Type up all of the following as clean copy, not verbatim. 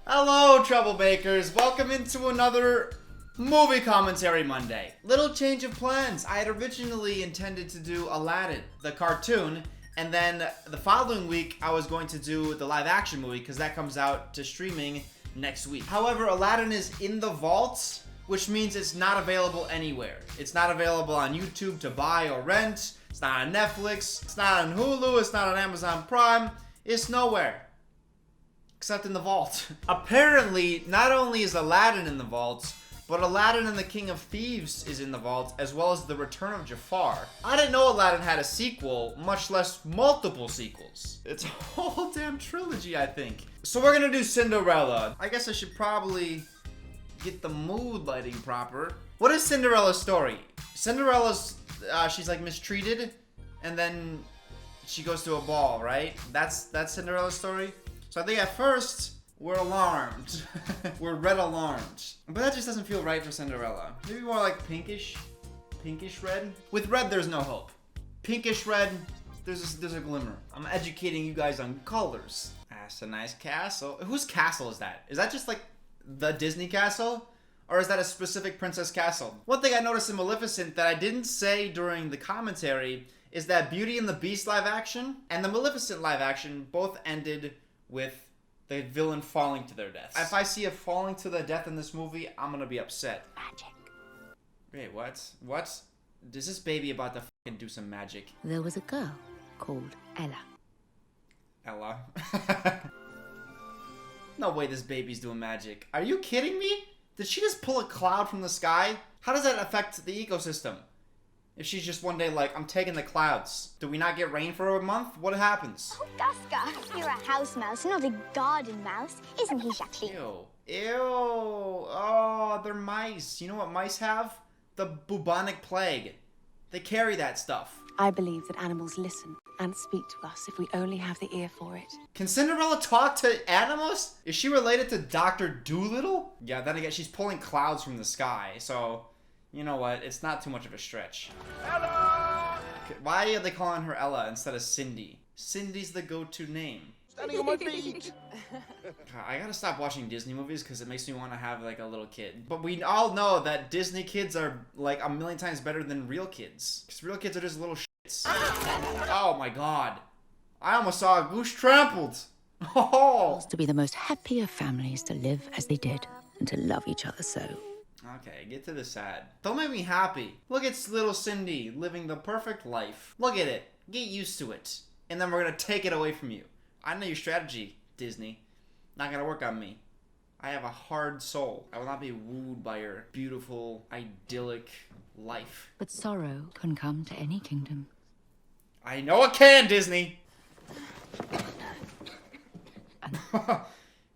Hello, troublemakers. Welcome into another movie commentary Monday. Little change of plans. I had originally intended to do Aladdin, the cartoon, and then the following week I was going to do the live action movie because that comes out to streaming next week. However, Aladdin is in the vaults, which means it's not available anywhere. It's not available on YouTube to buy or rent. It's not on Netflix. It's not on Hulu. It's not on Amazon Prime. It's nowhere. Except in the vault. Apparently, not only is Aladdin in the vaults, but Aladdin and the King of Thieves is in the vault, as well as The Return of Jafar. I didn't know Aladdin had a sequel, much less multiple sequels. It's a whole damn trilogy, I think. So we're gonna do Cinderella. I guess I should probably get the mood lighting proper. What is Cinderella's story? Cinderella's, she's like mistreated, and then she goes to a ball, right? That's Cinderella's story? So I think at first, we're alarmed. We're red alarmed. But that just doesn't feel right for Cinderella. Maybe more like pinkish red. With red, there's no hope. Pinkish red, there's a glimmer. I'm educating you guys on colors. That's a nice castle. Whose castle is that? Is that just like the Disney castle? Or is that a specific princess castle? One thing I noticed in Maleficent that I didn't say during the commentary is that Beauty and the Beast live action and the Maleficent live action both ended with the villain falling to their death. If I see a falling to their death in this movie, I'm gonna be upset. Magic. Wait, what? What? Is this baby about to fucking do some magic? There was a girl called Ella. Ella? No way this baby's doing magic. Are you kidding me? Did she just pull a cloud from the sky? How does that affect the ecosystem? If she's just one day like, I'm taking the clouds. Do we not get rain for a month? What happens? Oh, Duska, you're a house mouse, not a garden mouse. Isn't he, Jacqueline? Ew. Ew. Oh, they're mice. You know what mice have? The bubonic plague. They carry that stuff. I believe that animals listen and speak to us if we only have the ear for it. Can Cinderella talk to animals? Is she related to Dr. Dolittle? Yeah, then again, she's pulling clouds from the sky, so... You know what? It's not too much of a stretch. Ella! Why are they calling her Ella instead of Cindy? Cindy's the go-to name. Standing on my feet. I gotta stop watching Disney movies because it makes me want to have like a little kid. But we all know that Disney kids are like a million times better than real kids. Because real kids are just little shits. Oh my god. I almost saw a goose trampled. Oh. To be the most happy of families to live as they did and to love each other so. Okay, get to the sad. Don't make me happy. Look at little Cindy living the perfect life. Look at it. Get used to it. And then we're gonna take it away from you. I know your strategy, Disney. Not gonna work on me. I have a hard soul. I will not be wooed by your beautiful, idyllic life. But sorrow can come to any kingdom. I know it can, Disney!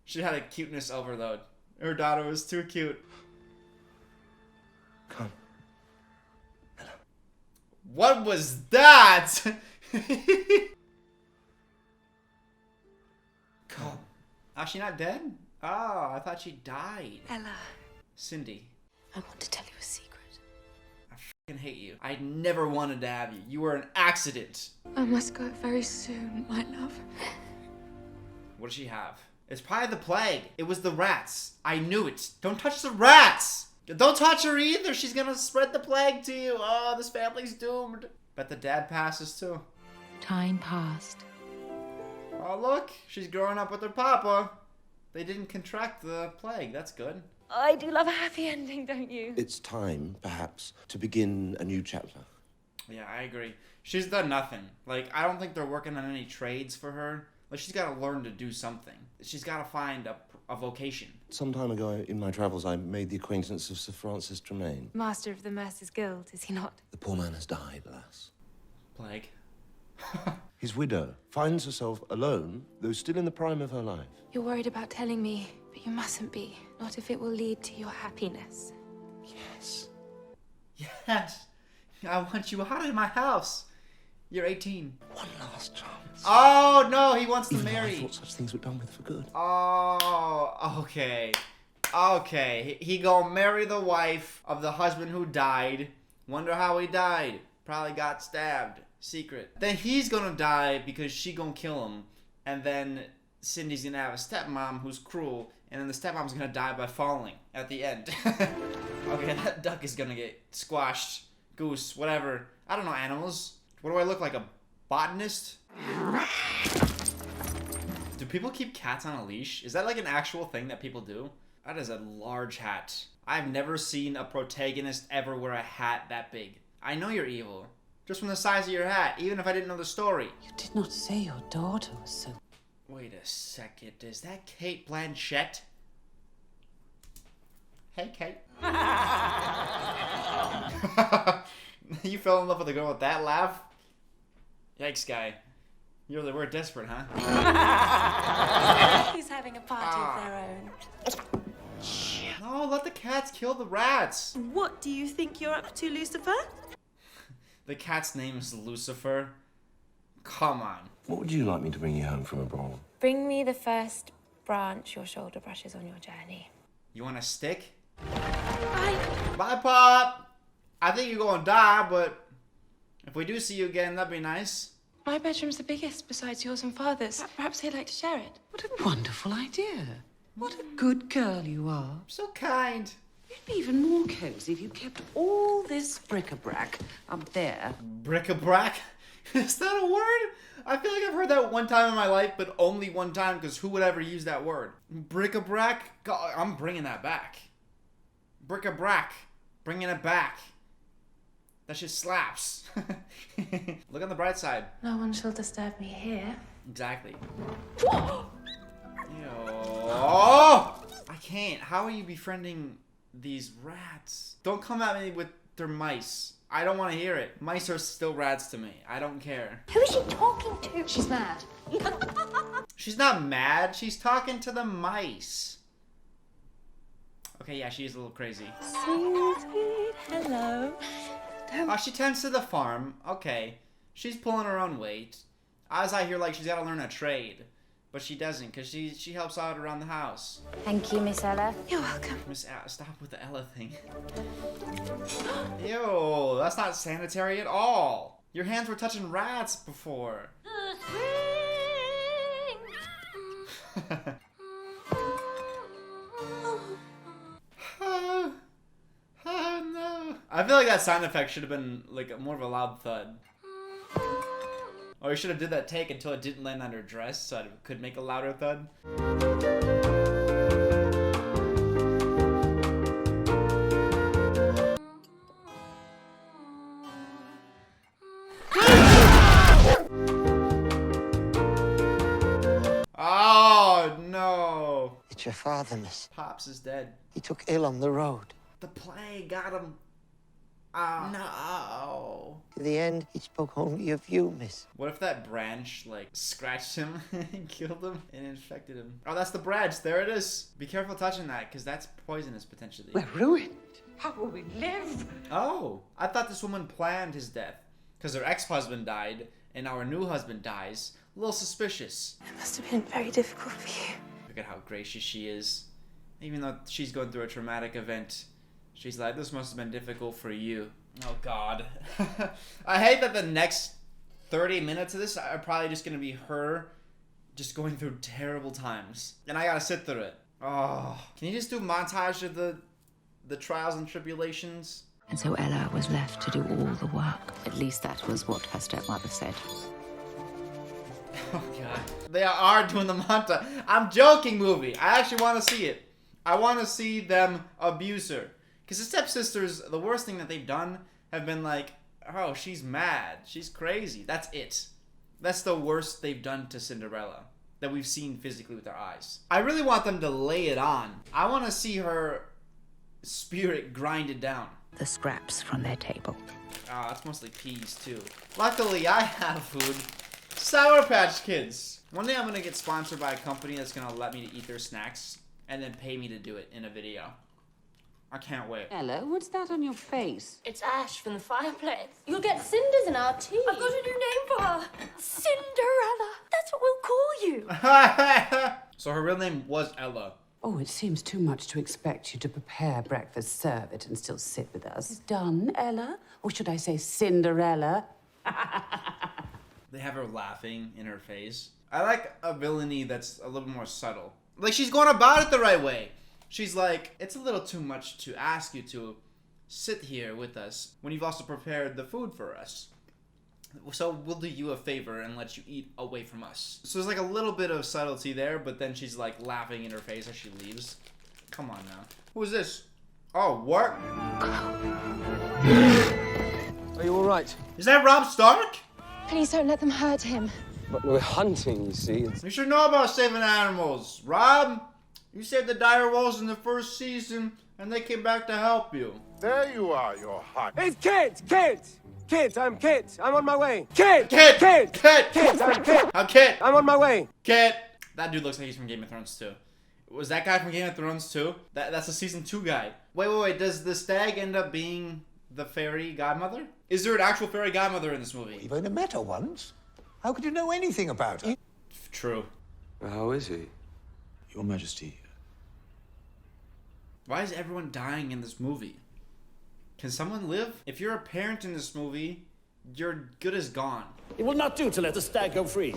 She had a cuteness overload. Her daughter was too cute. Come. What was that? Come. Oh, she not dead? Oh, I thought she died. Ella, Cindy, I want to tell you a secret. I fucking hate you. I never wanted to have you. You were an accident. I must go very soon, my love. What does she have? It's probably the plague. It was the rats. I knew it. Don't touch the rats! Don't touch her either. She's gonna spread the plague to you. Oh, this family's doomed. Bet the dad passes too. Time passed. Oh, look. She's growing up with her papa. They didn't contract the plague. That's good. I do love a happy ending, don't you? It's time, perhaps, to begin a new chapter. Yeah, I agree. She's done nothing. Like, I don't think they're working on any trades for her. Like, she's got to learn to do something. She's got to find a vocation. Some time ago in my travels, I made the acquaintance of Sir Francis Tremaine. Master of the Mercer's Guild, is he not? The poor man has died, alas. Plague. His widow finds herself alone, though still in the prime of her life. You're worried about telling me, but you mustn't be. Not if it will lead to your happiness. Yes. Yes. I want you out of my house. You're 18. One last chance. Oh, no, he wants to Even though marry. I thought such things were done with for good. Oh, okay. Okay. He gonna marry the wife of the husband who died. Wonder how he died. Probably got stabbed. Secret. Then he's gonna die because she gonna kill him. And then Cindy's gonna have a stepmom who's cruel, and then the stepmom's gonna die by falling at the end. Okay, that duck is gonna get squashed. Goose, whatever. I don't know animals. What do I look like, a botanist? Do people keep cats on a leash? Is that like an actual thing that people do? That is a large hat. I've never seen a protagonist ever wear a hat that big. I know you're evil. Just from the size of your hat, even if I didn't know the story. You did not say your daughter was so... Wait a second, is that Kate Blanchett? Hey, Kate. You fell in love with a girl with that laugh? Yikes, guy. You really were desperate, huh? Who's having a party of their own? No, let the cats kill the rats. What do you think you're up to, Lucifer? The cat's name is Lucifer. Come on. What would you like me to bring you home from abroad? Bring me the first branch your shoulder brushes on your journey. You want a stick? Bye. Bye, Pop. I think you're gonna die, but if we do see you again, that'd be nice. My bedroom's the biggest besides yours and Father's. Perhaps he'd like to share it. What a wonderful idea. What a good girl you are. So kind. You'd be even more cozy if you kept all this bric-a-brac up there. Bric-a-brac? Is that a word? I feel like I've heard that one time in my life, but only one time, because who would ever use that word? Bric-a-brac? God, I'm bringing that back. Bric-a-brac. Bringing it back. That shit slaps. Look on the bright side. No one shall disturb me here. Exactly. Ew. Oh! I can't. How are you befriending these rats? Don't come at me with their mice. I don't want to hear it. Mice are still rats to me. I don't care. Who is she talking to? She's mad. She's not mad. She's talking to the mice. Okay, yeah, she is a little crazy. Sweet, hello. Oh, she tends to the farm. Okay. She's pulling her own weight. As I hear, like, she's got to learn a trade. But she doesn't, because she helps out around the house. Thank you, Miss Ella. You're welcome. Miss stop with the Ella thing. Ew, that's not sanitary at all. Your hands were touching rats before. Oh, no. I feel like that sound effect should have been like more of a loud thud. Or you should have did that take until it didn't land on her dress so it could make a louder thud. Oh, no. It's your father, miss. Pops is dead. He took ill on the road. The plague got him. Oh. No. To the end, he spoke only of you, miss. What if that branch, like, scratched him and killed him and infected him? Oh, that's the branch. There it is. Be careful touching that, because that's poisonous, potentially. We're ruined. How will we live? Oh, I thought this woman planned his death. Because her ex-husband died, and now her new husband dies. A little suspicious. It must have been very difficult for you. Look at how gracious she is. Even though she's going through a traumatic event, she's like, this must have been difficult for you. Oh, God. I hate that the next 30 minutes of this are probably just going to be her just going through terrible times. And I got to sit through it. Oh. Can you just do a montage of the trials and tribulations? And so Ella was left to do all the work. At least that was what her stepmother said. Oh, God. They are doing the montage. I'm joking, movie. I actually want to see it. I want to see them abuse her. Because the stepsisters, the worst thing that they've done have been like, oh, she's mad. She's crazy. That's it. That's the worst they've done to Cinderella that we've seen physically with our eyes. I really want them to lay it on. I want to see her spirit grinded down. The scraps from their table. Oh, that's mostly peas, too. Luckily, I have food. Sour Patch Kids. One day I'm going to get sponsored by a company that's going to let me to eat their snacks and then pay me to do it in a video. I can't wait. Ella, what's that on your face? It's ash from the fireplace. You'll get cinders in our tea. I've got a new name for her. Cinderella. That's what we'll call you. So her real name was Ella. Oh, it seems too much to expect you to prepare breakfast, serve it, and still sit with us. It's done, Ella? Or should I say Cinderella? They have her laughing in her face. I like a villainy that's a little more subtle. Like, she's going about it the right way. She's like, it's a little too much to ask you to sit here with us when you've also prepared the food for us. So we'll do you a favor and let you eat away from us. So there's like a little bit of subtlety there, but then she's like laughing in her face as she leaves. Come on now. Who is this? Oh, what? Are you all right? Is that Rob Stark? Please don't let them hurt him. But we're hunting, you see. You should know about saving animals. Rob, you saved the dire wolves in the first season, and they came back to help you. There you are, your heart. It's Kit! Kit! Kit, I'm Kit. I'm on my way. Kit! Kit! Kit! Kit! Kit, I'm Kit. I'm Kit! I'm on my way. Kit! That dude looks like he's from Game of Thrones too. Was that guy from Game of Thrones too? That's a season 2 guy. Wait. Does the stag end up being the fairy godmother? Is there an actual fairy godmother in this movie? You've only met her once. How could you know anything about her? True. How is he? Your Majesty. Why is everyone dying in this movie? Can someone live? If you're a parent in this movie, you're good as gone. It will not do to let the stag go free.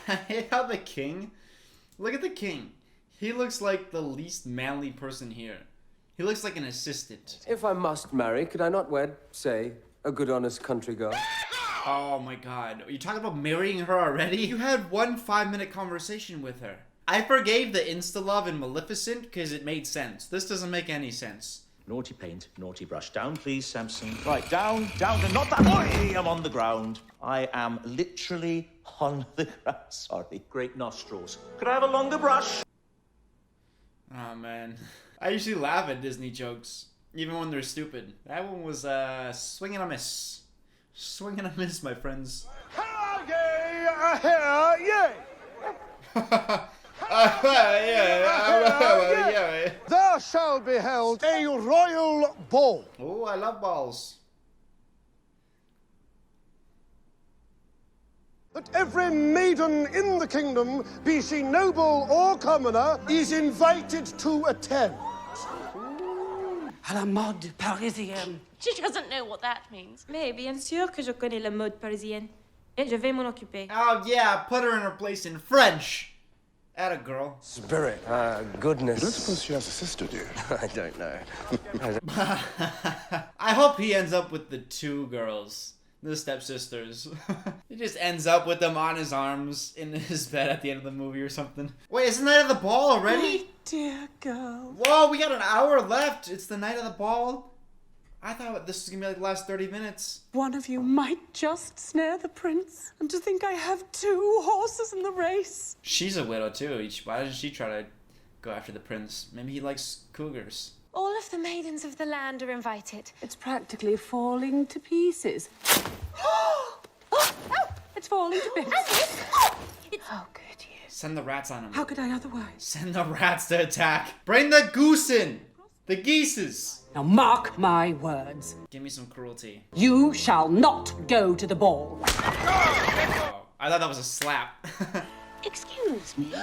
I hate how the king... Look at the king. He looks like the least manly person here. He looks like an assistant. If I must marry, could I not wed, say, a good honest country girl? Oh my god. Are you talking about marrying her already? You had one 5-minute conversation with her. I forgave the insta-love in Maleficent because it made sense. This doesn't make any sense. Naughty paint, naughty brush. Down, please, Samson. Right, down, and not that. Oi, I'm on the ground. I am literally on the ground. Sorry. Great nostrils. Could I have a longer brush? Oh man. I usually laugh at Disney jokes, even when they're stupid. That one was swing and a miss. Swing and a miss, my friends. There shall be held a royal ball. Oh, I love balls. That every maiden in the kingdom, be she noble or commoner, is invited to attend. À la mode parisienne. She doesn't know what that means. Mais bien sûr que je connais la mode parisienne. Et je vais m'en occuper. Oh yeah, put her in her place in French. Atta girl. Spirit. Goodness. I don't suppose she has a sister, do you? I don't know. I hope he ends up with the 2 girls. The stepsisters. He just ends up with them on his arms in his bed at the end of the movie or something. Wait, it's the night of the ball already? My dear girl. Whoa, we got an hour left. It's the night of the ball. I thought this was gonna be like the last 30 minutes. One of you might just snare the prince. And to think I have 2 horses in the race. She's a widow too. Why doesn't she try to go after the prince? Maybe he likes cougars. All of the maidens of the land are invited. It's practically falling to pieces. Oh, it's falling to bits. Oh, good yes. Send the rats on him. How could I otherwise? Send the rats to attack. Bring the goose in. The geeses. Now mark my words. Give me some cruelty. You shall not go to the ball. Oh, I thought that was a slap. Excuse me.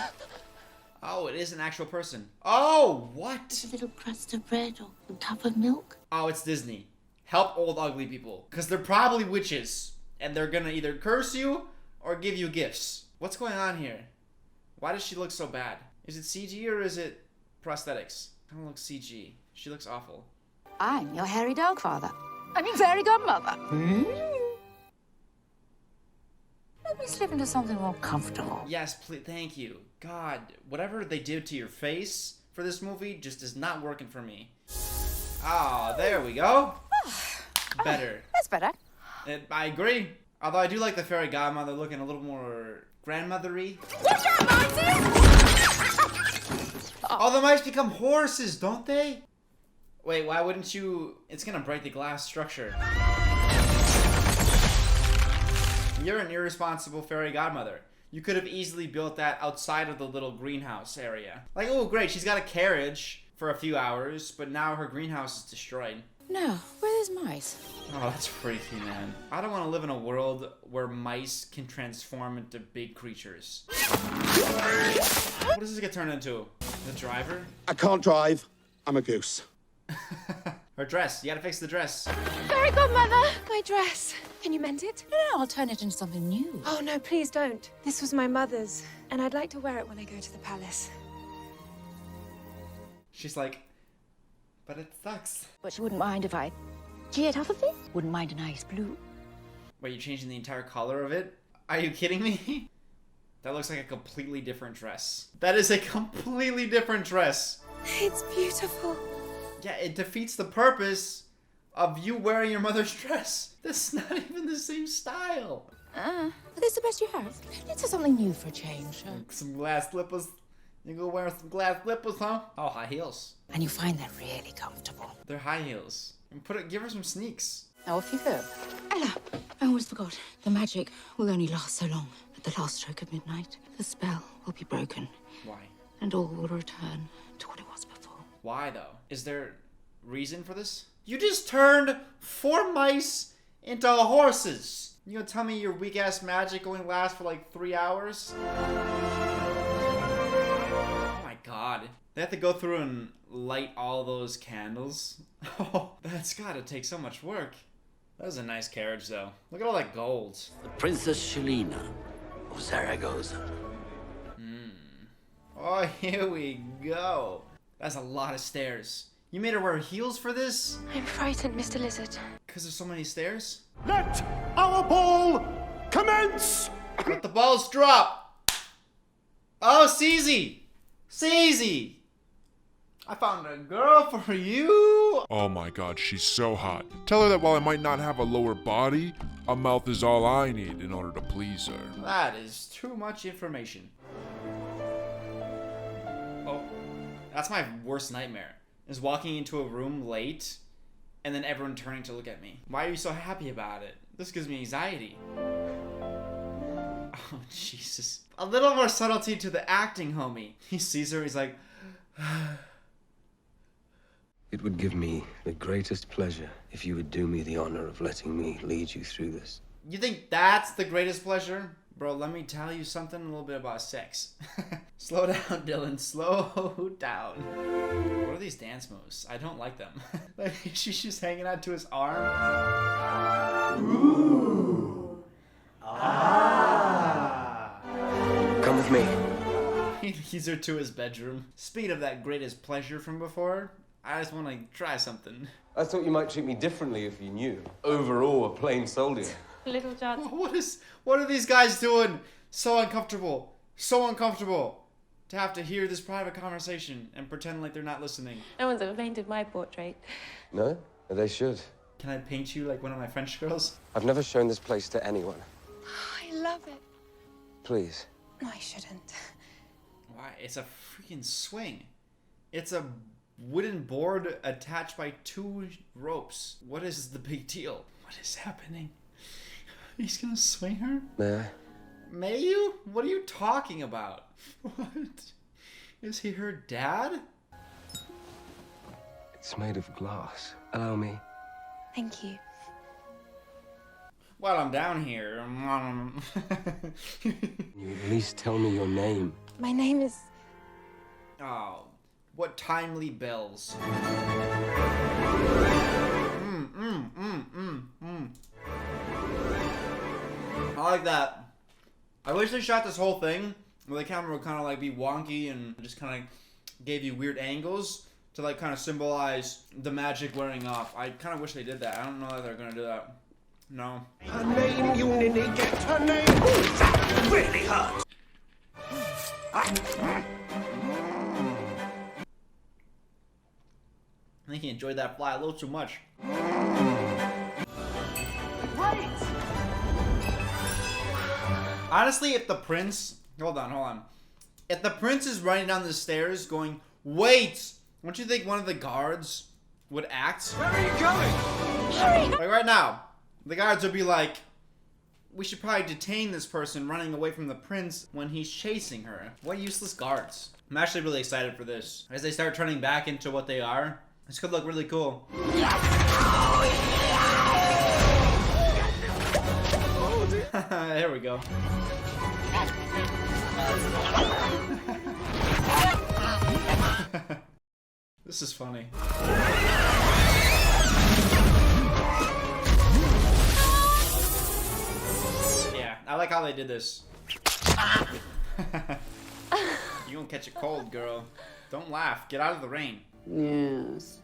Oh, it is an actual person. Oh, what? A little crust of bread or a cup of milk. Oh, it's Disney. Help old ugly people. Because they're probably witches. And they're gonna either curse you or give you gifts. What's going on here? Why does she look so bad? Is it CG or is it prosthetics? I don't look CG. She looks awful. I'm your hairy dog father. I'm your fairy godmother. Let me slip into something more comfortable. Yes, please. Thank you. God, whatever they did to your face for this movie just is not working for me. Ah, there we go. Better. That's better. I agree. Although I do like the fairy godmother looking a little more grandmothery. Watch out, mices! Oh, the mice become horses, don't they? Wait, why wouldn't you... It's gonna break the glass structure. You're an irresponsible fairy godmother. You could have easily built that outside of the little greenhouse area. Like, oh great, she's got a carriage for a few hours, but now her greenhouse is destroyed. No, where there's mice. Oh, that's freaky, man. I don't want to live in a world where mice can transform into big creatures. What does this get turned into? The driver? I can't drive. I'm a goose. Her dress. You gotta fix the dress. Fairy godmother, my dress. Can you mend it? No, I'll turn it into something new. Oh, no, please don't. This was my mother's, and I'd like to wear it when I go to the palace. She's like, but it sucks. But she wouldn't mind if I cheered off of it. Wouldn't mind a nice blue. Wait, you're changing the entire color of it? Are you kidding me? That looks like a completely different dress. That is a completely different dress. It's beautiful. Yeah, it defeats the purpose of you wearing your mother's dress. That's not even the same style. This is the best you have. Let's have something new for a change. Some glass slippers. You go wear some glass slippers, huh? Oh, high heels. And you find that really comfortable. They're high heels. And give her some sneaks. Now off you go. Ella, I almost forgot. The magic will only last so long. At the last stroke of midnight, the spell will be broken. Why? And all will return to what it was before. Why, though? Is there reason for this? You just turned 4 mice into horses. You gonna tell me your weak-ass magic only lasts for like 3 hours? Oh my god. They have to go through and light all those candles? Oh, that's gotta take so much work. That was a nice carriage, though. Look at all that gold. The Princess Shelina of Zaragoza. Oh, here we go. That's a lot of stairs. You made her wear heels for this? I'm frightened, Mr. Lizard. Because there's so many stairs? Let our ball commence! Let the balls drop! Oh, Ceezy! Ceezy! I found a girl for you! Oh my god, she's so hot. Tell her that while I might not have a lower body, a mouth is all I need in order to please her. That is too much information. Oh, that's my worst nightmare. Is walking into a room late and then everyone turning to look at me. Why are you so happy about it? This gives me anxiety. Oh, Jesus. A little more subtlety to the acting, homie. He sees her, he's like... It would give me the greatest pleasure if you would do me the honor of letting me lead you through this. You think that's the greatest pleasure? Bro, let me tell you something a little bit about sex. Slow down, Dylan. Slow down. What are these dance moves? I don't like them. Like, she's just hanging out to his arm. Ooh. Ah. Come with me. He leads her to his bedroom. Speaking of that greatest pleasure from before, I just want to try something. I thought you might treat me differently if you knew. Overall, a plain soldier. Little John. What are these guys doing? So uncomfortable. So uncomfortable. To have to hear this private conversation and pretend like they're not listening. No one's ever painted my portrait. No? They should. Can I paint you like one of my French girls? I've never shown this place to anyone. I love it. Please. No, I shouldn't. Why? It's a freaking swing. It's a wooden board attached by 2 ropes. What is the big deal? What is happening? He's gonna swing her? May I? May you? What are you talking about? What? Is he her dad? It's made of glass. Allow me. Thank you. While I'm down here, You at least tell me your name. My name is... Oh, what timely bells. I like that. I wish they shot this whole thing where the camera would kind of like be wonky and just kind of gave you weird angles to like kind of symbolize the magic wearing off. I kind of wish they did that. I don't know that they're gonna do that. No. Her name, you ninny, get her name! Ooh, that really hurt! I think he enjoyed that fly a little too much. Right! Honestly, if the prince... Hold on. If the prince is running down the stairs going, wait! Don't you think one of the guards would act? Where are you going? Hurry! Like right now, the guards would be like, we should probably detain this person running away from the prince when he's chasing her. What useless guards. I'm actually really excited for this. As they start turning back into what they are, this could look really cool. There we go. This is funny. I like how they did this. You gonna catch a cold, girl. Don't laugh. Get out of the rain. Yes.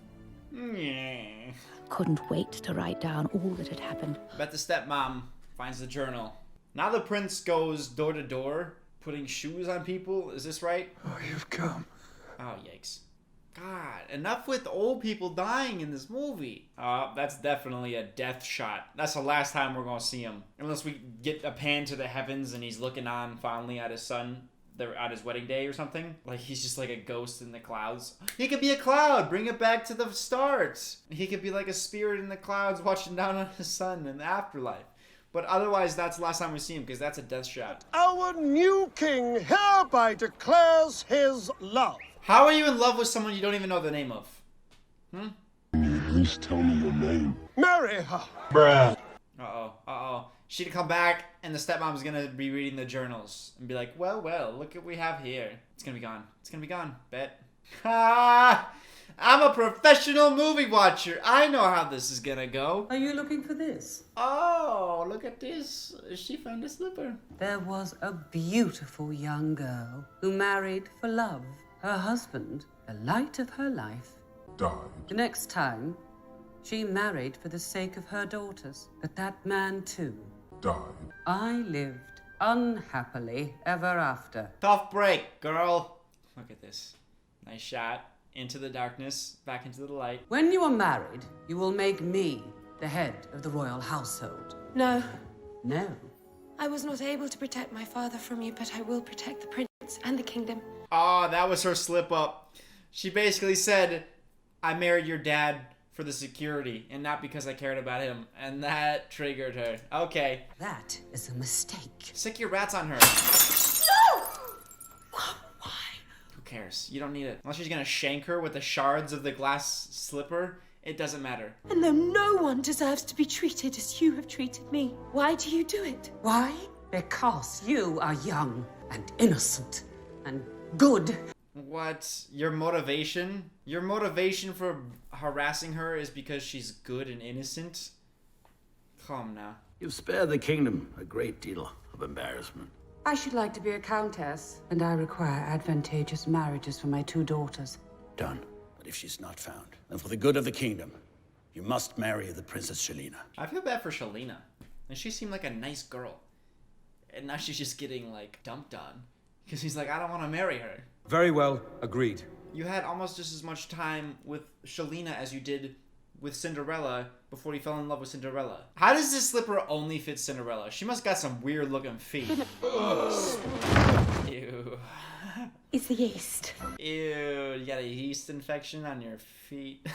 Yeah. Couldn't wait to write down all that had happened. Bet the stepmom finds the journal. Now the prince goes door to door, putting shoes on people. Is this right? Oh, you've come. Oh, yikes. God, enough with old people dying in this movie. That's definitely a death shot. That's the last time we're gonna see him. Unless we get a pan to the heavens and he's looking on fondly at his son at his wedding day or something. Like he's just like a ghost in the clouds. He could be a cloud. Bring it back to the start. He could be like a spirit in the clouds watching down on his son in the afterlife. But otherwise, that's the last time we see him because that's a death shot. Our new king hereby declares his love. How are you in love with someone you don't even know the name of? Can you at least tell me your name? Marry her. Bruh. Uh-oh. She'd come back, and the stepmom's gonna be reading the journals and be like, well, look what we have here. It's gonna be gone. It's gonna be gone. Bet. Ha! I'm a professional movie watcher. I know how this is gonna go. Are you looking for this? Oh, look at this. She found a slipper. There was a beautiful young girl who married for love. Her husband, the light of her life, died. The next time, she married for the sake of her daughters. But that man, too, died. I lived unhappily ever after. Tough break, girl. Look at this. Nice shot. Into the darkness, back into the light. When you are married, you will make me the head of the royal household. No. No. I was not able to protect my father from you, but I will protect the prince and the kingdom. Oh, that was her slip up. She basically said, I married your dad for the security and not because I cared about him. And that triggered her. Okay. That is a mistake. Stick your rats on her. No! Why? Who cares? You don't need it. Unless she's gonna shank her with the shards of the glass slipper, it doesn't matter. And though no one deserves to be treated as you have treated me, why do you do it? Why? Because you are young and innocent and good. What? Your motivation? Your motivation for harassing her is because she's good and innocent? Come now. You've spared the kingdom a great deal of embarrassment. I should like to be a countess, and I require advantageous marriages for my 2 daughters. Done. But if she's not found, then for the good of the kingdom, you must marry the Princess Shalina. I feel bad for Shalina. And she seemed like a nice girl. And now she's just getting, like, dumped on. Because he's like, I don't want to marry her. Very well, agreed. You had almost just as much time with Shalina as you did with Cinderella before you fell in love with Cinderella. How does this slipper only fit Cinderella? She must got some weird looking feet. Ew. It's the yeast. Ew, you got a yeast infection on your feet.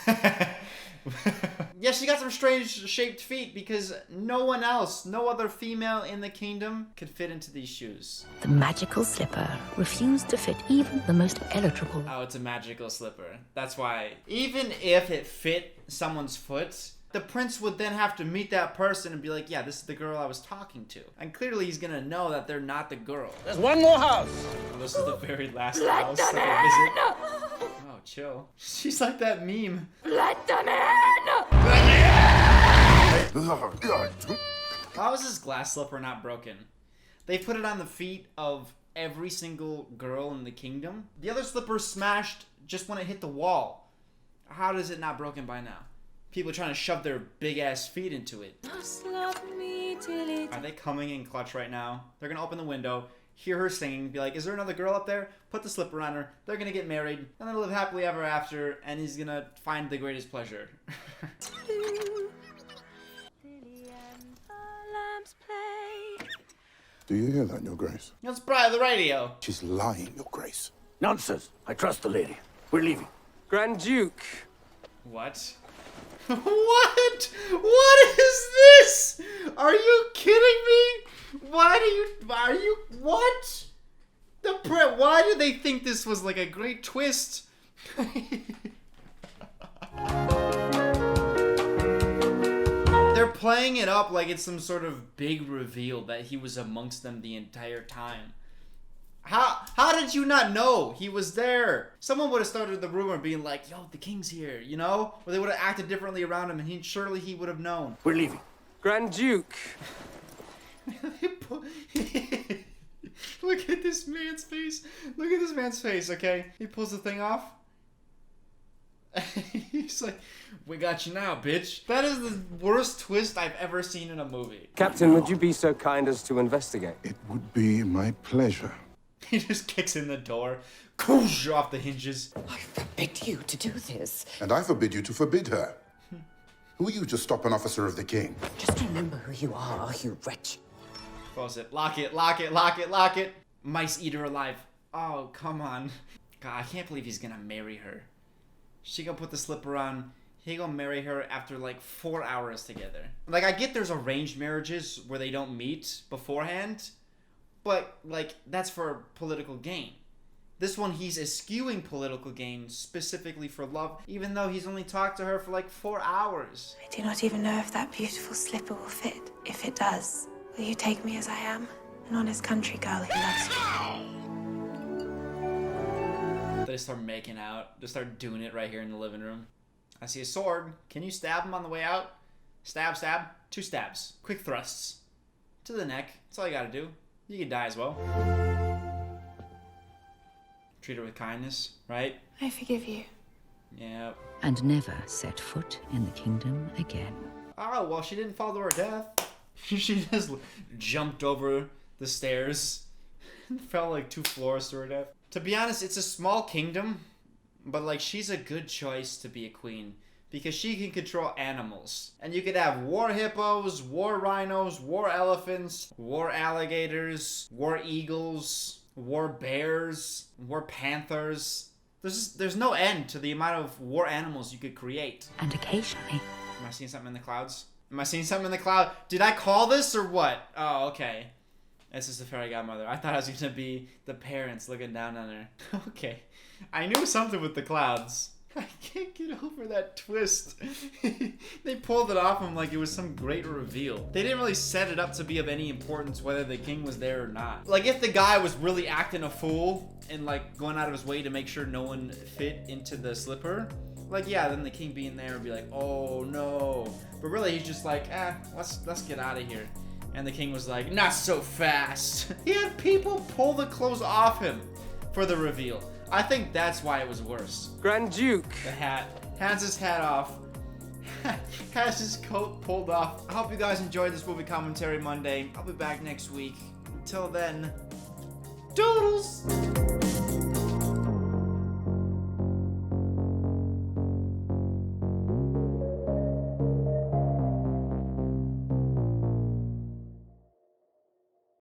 Yeah, she got some strange shaped feet because no one else, no other female in the kingdom could fit into these shoes. The magical slipper refused to fit even the most eligible. Oh, it's a magical slipper. That's why. Even if it fit someone's foot, the prince would then have to meet that person and be like, yeah, this is the girl I was talking to. And clearly he's gonna know that they're not the girl. There's one more house. Oh, this is the very last house that I visit. Oh, chill. She's like that meme. How is this glass slipper not broken? They put it on the feet of every single girl in the kingdom. The other slipper smashed just when it hit the wall. How is it not broken by now? People trying to shove their big ass feet into it. Are they coming in clutch right now? They're gonna open the window, hear her singing, be like, is there another girl up there? Put the slipper on her. They're gonna get married, and they'll live happily ever after, and he's gonna find the greatest pleasure. Do you hear that, Your Grace? That's probably the radio. She's lying, Your Grace. Nonsense. I trust the lady. We're leaving. Grand Duke. What? What? What is this? Are you kidding me? What? Why do they think this was like a great twist? They're playing it up like it's some sort of big reveal that he was amongst them the entire time. How did you not know he was there? Someone would have started the rumor being like, yo, the king's here, you know? Or they would have acted differently around him and surely he would have known. We're leaving. Grand Duke. They Look at this man's face. Look at this man's face, okay? He pulls the thing off. He's like, we got you now, bitch. That is the worst twist I've ever seen in a movie. Captain, would you be so kind as to investigate? It would be my pleasure. He just kicks in the door. Koosh, off the hinges. I forbid you to do this. And I forbid you to forbid her. Who are you to stop an officer of the king? Just remember who you are, you wretch. Close it. Lock it, lock it, lock it, lock it. Mice eater alive. Oh, come on. God, I can't believe he's gonna marry her. She gonna put the slipper on. He gonna marry her after like 4 hours together. Like, I get there's arranged marriages where they don't meet beforehand, but like that's for political gain. This one, he's eschewing political gain specifically for love, even though he's only talked to her for like 4 hours. I do not even know if that beautiful slipper will fit. If it does, will you take me as I am? An honest country girl who loves you. They start making out. They start doing it right here in the living room. I see a sword. Can you stab him on the way out? Stab, stab. 2 stabs. Quick thrusts. To the neck. That's all you gotta do. You can die as well. Treat her with kindness, right? I forgive you. Yeah. And never set foot in the kingdom again. Oh, well, she didn't fall to her death. She just jumped over the stairs and fell like 2 floors to her death. To be honest, it's a small kingdom, but like she's a good choice to be a queen because she can control animals. And you could have war hippos, war rhinos, war elephants, war alligators, war eagles, war bears, war panthers. There's no end to the amount of war animals you could create. And occasionally... Am I seeing something in the clouds? Am I seeing something in the cloud? Did I call this or what? Oh, okay. This is the fairy godmother. I thought I was going to be the parents looking down on her. Okay. I knew something with the clouds. I can't get over that twist. They pulled it off him like it was some great reveal. They didn't really set it up to be of any importance whether the king was there or not. Like if the guy was really acting a fool and like going out of his way to make sure no one fit into the slipper, like yeah, then the king being there would be like, oh no. But really he's just like, let's get out of here. And the king was like, not so fast. He had people pull the clothes off him for the reveal. I think that's why it was worse. Grand Duke. The hat. Has his hat off. Has his coat pulled off. I hope you guys enjoyed this movie commentary Monday. I'll be back next week. Until then, doodles!